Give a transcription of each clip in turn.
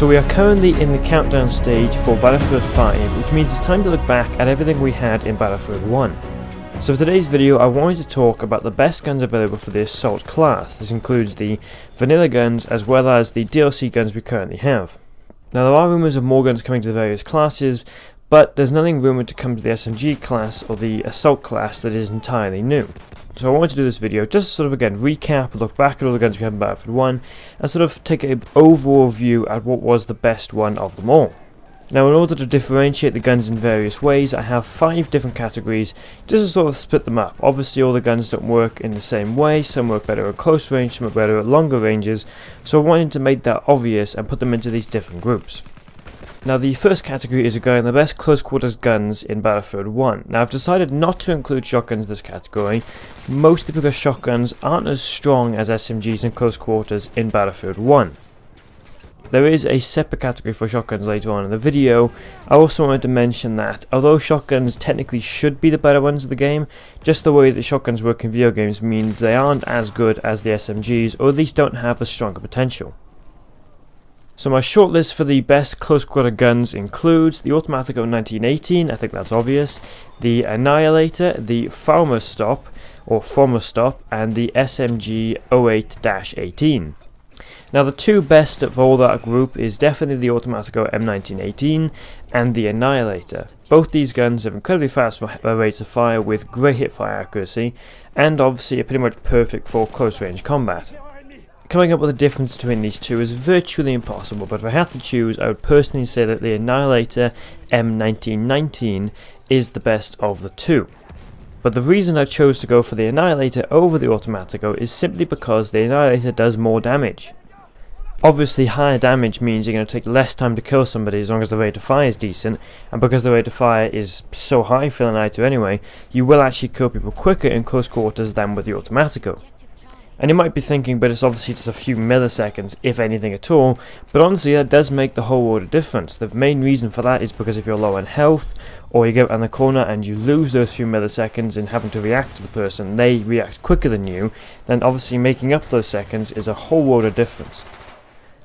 So we are currently in the countdown stage for Battlefield 5, which means it's time to look back at everything we had in Battlefield 1. So for today's video I wanted to talk about the best guns available for the Assault class. This includes the vanilla guns as well as the DLC guns we currently have. Now there are rumours of more guns coming to the various classes, but there's nothing rumoured to come to the SMG class or the Assault class that is entirely new. So I wanted to do this video just to sort of again recap, look back at all the guns we have in Battlefield 1 and sort of take an overall view at what was the best one of them all. Now in order to differentiate the guns in various ways, I have 5 different categories just to sort of split them up. Obviously all the guns don't work in the same way, some work better at close range, some work better at longer ranges, so I wanted to make that obvious and put them into these different groups. Now the first category is regarding the best close quarters guns in Battlefield 1. Now I've decided not to include shotguns in this category, mostly because shotguns aren't as strong as SMGs in close quarters in Battlefield 1. There is a separate category for shotguns later on in the video. I also wanted to mention that although shotguns technically should be the better ones of the game, just the way that shotguns work in video games means they aren't as good as the SMGs, or at least don't have a stronger potential. So my shortlist for the best close quarter guns includes the Automatic 1918, I think that's obvious, the Annihilator, the Formostop, and the SMG 08-18. Now the two best of all that group is definitely the Automatico M1918 and the Annihilator. Both these guns have incredibly fast rates of fire with great hipfire accuracy, and obviously are pretty much perfect for close range combat. Coming up with a difference between these two is virtually impossible, but if I had to choose, I would personally say that the Annihilator M1919 is the best of the two. But the reason I chose to go for the Annihilator over the Automatico is simply because the Annihilator does more damage. Obviously higher damage means you're going to take less time to kill somebody as long as the rate of fire is decent, and because the rate of fire is so high for an Annihilator anyway, you will actually kill people quicker in close quarters than with the Automatico. And you might be thinking, but it's obviously just a few milliseconds, if anything at all, but honestly that does make the whole world of difference. The main reason for that is because if you're low on health, or you get around the corner and you lose those few milliseconds in having to react to the person, they react quicker than you, then obviously making up those seconds is a whole world of difference.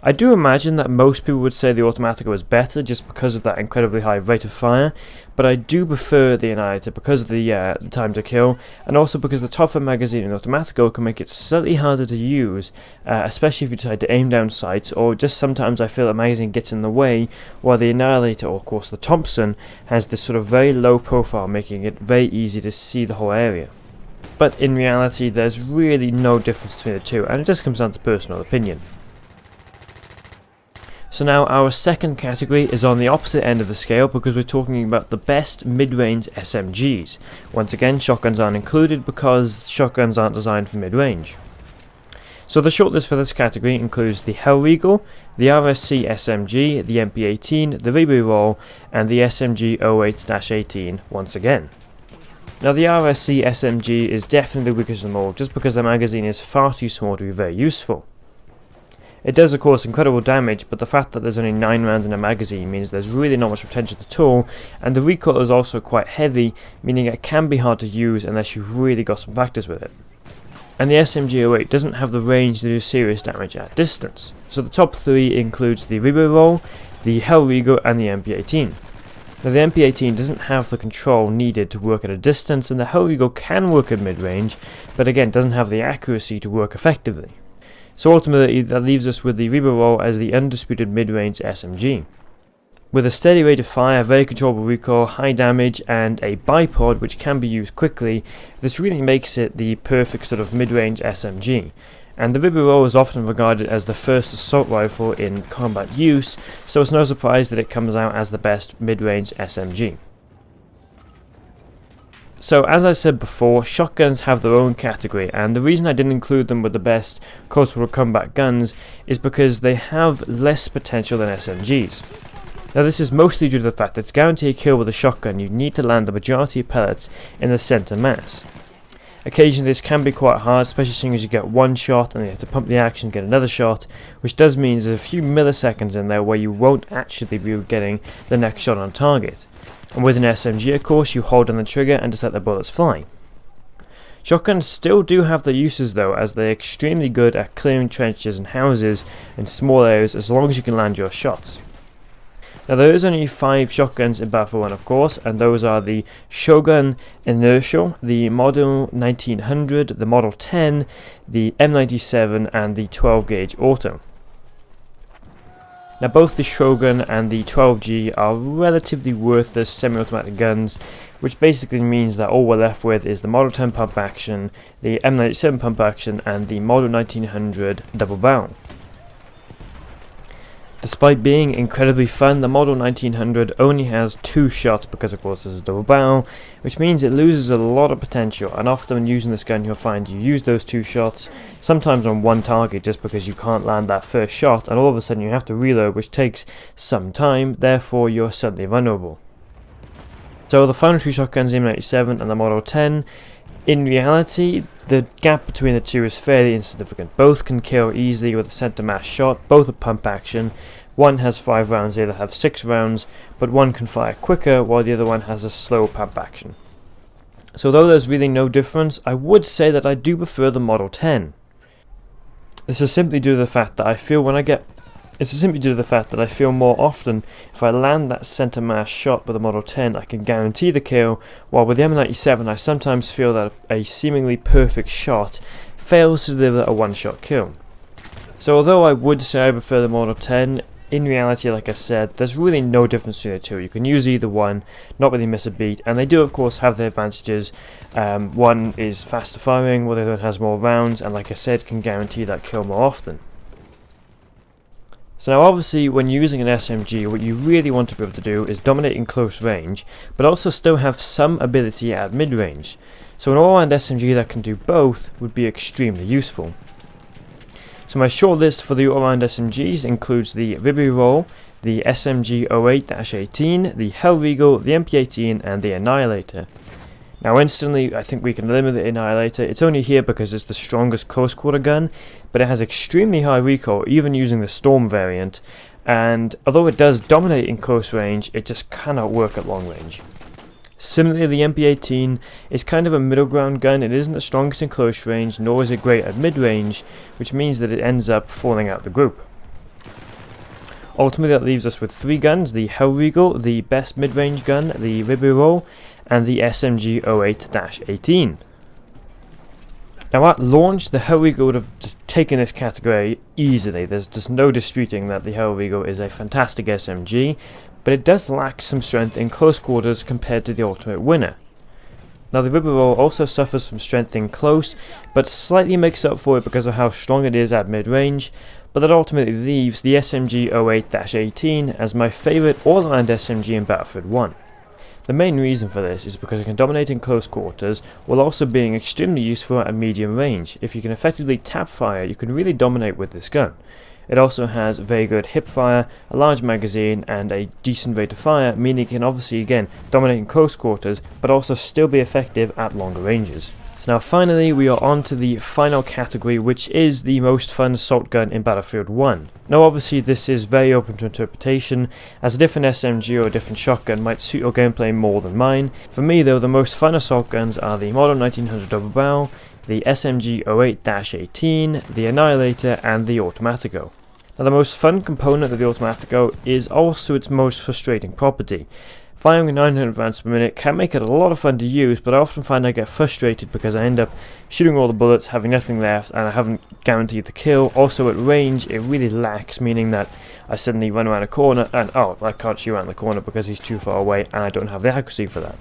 I do imagine that most people would say the Automatico is better just because of that incredibly high rate of fire, but I do prefer the Annihilator because of the time to kill, and also because the tougher magazine in the Automatico can make it slightly harder to use, especially if you decide to aim down sights, or just sometimes I feel the magazine gets in the way, while the Annihilator, or of course the Thompson, has this sort of very low profile, making it very easy to see the whole area. But in reality there's really no difference between the two, and it just comes down to personal opinion. So now our second category is on the opposite end of the scale because we're talking about the best mid-range SMGs. Once again, shotguns aren't included because shotguns aren't designed for mid-range. So the shortlist for this category includes the Hellriegel, the RSC SMG, the MP18, the Reroll, and the SMG 08-18 once again. Now the RSC SMG is definitely the weakest of them all just because the magazine is far too small to be very useful. It does of course incredible damage, but the fact that there's only 9 rounds in a magazine means there's really not much potential at all, and the recoil is also quite heavy, meaning it can be hard to use unless you've really got some practice with it. And the SMG 08 doesn't have the range to do serious damage at distance. So the top 3 includes the Reroll, the Hellriegel, and the MP18. Now the MP18 doesn't have the control needed to work at a distance, and the Hellriegel can work at mid-range, but again doesn't have the accuracy to work effectively. So ultimately that leaves us with the Reroll as the Undisputed Mid Range SMG. With a steady rate of fire, very controllable recoil, high damage, and a bipod which can be used quickly, this really makes it the perfect sort of mid-range SMG. And the Reroll is often regarded as the first assault rifle in combat use, so it's no surprise that it comes out as the best mid-range SMG. So as I said before, shotguns have their own category, and the reason I didn't include them with the best close quarter combat guns is because they have less potential than SMGs. Now this is mostly due to the fact that to guarantee a kill with a shotgun you need to land the majority of pellets in the center mass. Occasionally this can be quite hard, especially seeing as you get one shot and you have to pump the action and get another shot, which does mean there's a few milliseconds in there where you won't actually be getting the next shot on target. And with an SMG of course you hold on the trigger and just let the bullets fly. Shotguns still do have their uses though, as they're extremely good at clearing trenches and houses in small areas as long as you can land your shots. Now there is only 5 shotguns in Battlefield 1 of course, and those are the Shogun Inertial, the Model 1900, the Model 10, the M97 and the 12 gauge Auto. Now both the Shogun and the 12G are relatively worthless semi-automatic guns, which basically means that all we're left with is the Model 10 pump action, the M97 pump action and the Model 1900 double barrel. Despite being incredibly fun, the Model 1900 only has 2 shots because of course it's a double barrel, which means it loses a lot of potential, and often when using this gun you'll find you use those 2 shots, sometimes on one target just because you can't land that first shot, and all of a sudden you have to reload, which takes some time, therefore you're suddenly vulnerable. So the final 2 shotguns, the M97 and the Model 10, in reality, the gap between the 2 is fairly insignificant. Both can kill easily with a center mass shot, both are pump action. One has 5 rounds, the other have 6 rounds, but one can fire quicker while the other one has a slow pump action. So though there's really no difference, I would say that I do prefer the Model 10. This is simply due to the fact that I feel more often if I land that center mass shot with the Model 10 I can guarantee the kill, while with the M97 I sometimes feel that a seemingly perfect shot fails to deliver a one-shot kill. So although I would say I prefer the Model 10, in reality, like I said, there's really no difference between the 2. You can use either one, not really miss a beat, and they do of course have their advantages. One is faster firing, while the other one has more rounds, and like I said, can guarantee that kill more often. So now obviously when using an SMG, what you really want to be able to do is dominate in close range, but also still have some ability at mid-range. So an all-round SMG that can do both would be extremely useful. So my short list for the all-round SMGs includes the Roll, the SMG 08-18, the Hellriegel, the MP18 and the Annihilator. Now instantly I think we can eliminate the Annihilator. It's only here because it's the strongest close quarter gun, but it has extremely high recoil even using the Storm variant, and although it does dominate in close range, it just cannot work at long range. Similarly, the MP18 is kind of a middle ground gun. It isn't the strongest in close range, nor is it great at mid range, which means that it ends up falling out the group. Ultimately that leaves us with 3 guns, the Hellriegel, the best mid range gun, the Roll, and the SMG 08-18. Now at launch, the Hellriegel would have just taken this category easily. There's just no disputing that the Hellriegel is a fantastic SMG, but it does lack some strength in close quarters compared to the ultimate winner. Now the Roll also suffers from strength in close, but slightly makes up for it because of how strong it is at mid-range, but that ultimately leaves the SMG 08-18 as my favourite all-around SMG in Battlefield 1. The main reason for this is because it can dominate in close quarters, while also being extremely useful at medium range. If you can effectively tap fire, you can really dominate with this gun. It also has very good hipfire, a large magazine and a decent rate of fire, meaning it can obviously again dominate in close quarters, but also still be effective at longer ranges. So now finally we are on to the final category, which is the most fun assault gun in Battlefield 1. Now obviously this is very open to interpretation, as a different SMG or a different shotgun might suit your gameplay more than mine. For me though, the most fun assault guns are the Model 1900 double barrel, the SMG 08-18, the Annihilator and the Automatico. Now the most fun component of the Automatico is also its most frustrating property. Firing 900 rounds per minute can make it a lot of fun to use, but I often find I get frustrated because I end up shooting all the bullets, having nothing left, and I haven't guaranteed the kill. Also at range it really lacks, meaning that I suddenly run around a corner and oh, I can't shoot around the corner because he's too far away and I don't have the accuracy for that.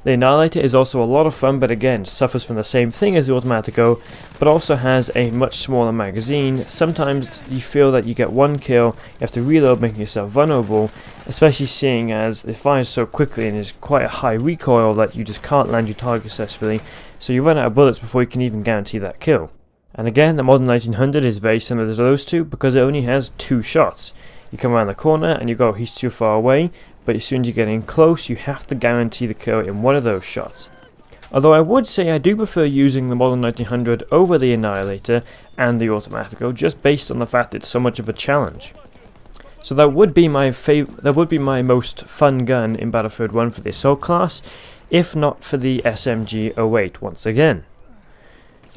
The Annihilator is also a lot of fun, but again suffers from the same thing as the Automatico, but also has a much smaller magazine. Sometimes you feel that you get one kill, you have to reload, making yourself vulnerable, especially seeing as it fires so quickly and is quite a high recoil that you just can't land your target successfully, so you run out of bullets before you can even guarantee that kill. And again, the Model 1900 is very similar to those two because it only has 2 shots. You come around the corner and you go, he's too far away, but as soon as you get in close, you have to guarantee the kill in one of those shots. Although I would say I do prefer using the Model 1900 over the Annihilator and the Automatico, just based on the fact it's so much of a challenge. So that would be my most fun gun in Battlefield 1 for the assault class, if not for the SMG 08 once again.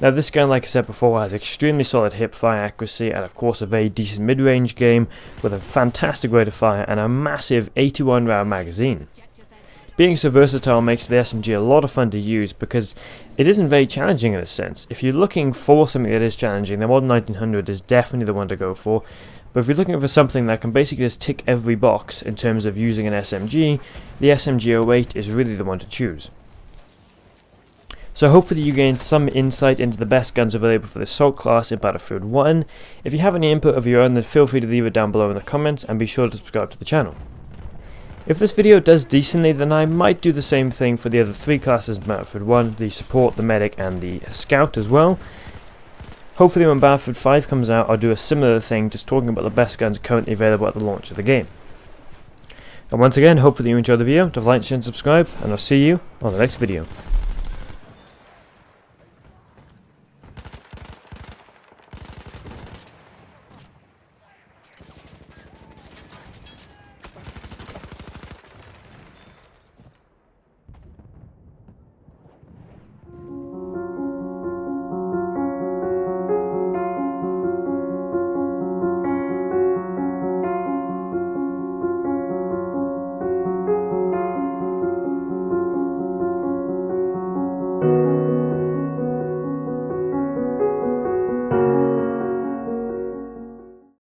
Now this gun, like I said before, has extremely solid hipfire accuracy and of course a very decent mid-range game with a fantastic rate of fire and a massive 81 round magazine. Being so versatile makes the SMG a lot of fun to use because it isn't very challenging in a sense. If you're looking for something that is challenging, the Modern 1900 is definitely the one to go for. But if you're looking for something that can basically just tick every box in terms of using an SMG, the SMG08 is really the one to choose. So hopefully you gained some insight into the best guns available for the Assault class in Battlefield 1. If you have any input of your own, then feel free to leave it down below in the comments and be sure to subscribe to the channel. If this video does decently, then I might do the same thing for the other 3 classes in Battlefield 1, the Support, the Medic and the Scout as well. Hopefully when Battlefield 5 comes out, I'll do a similar thing, just talking about the best guns currently available at the launch of the game. And once again, hopefully you enjoyed the video. Don't forget to like, share and subscribe, and I'll see you on the next video.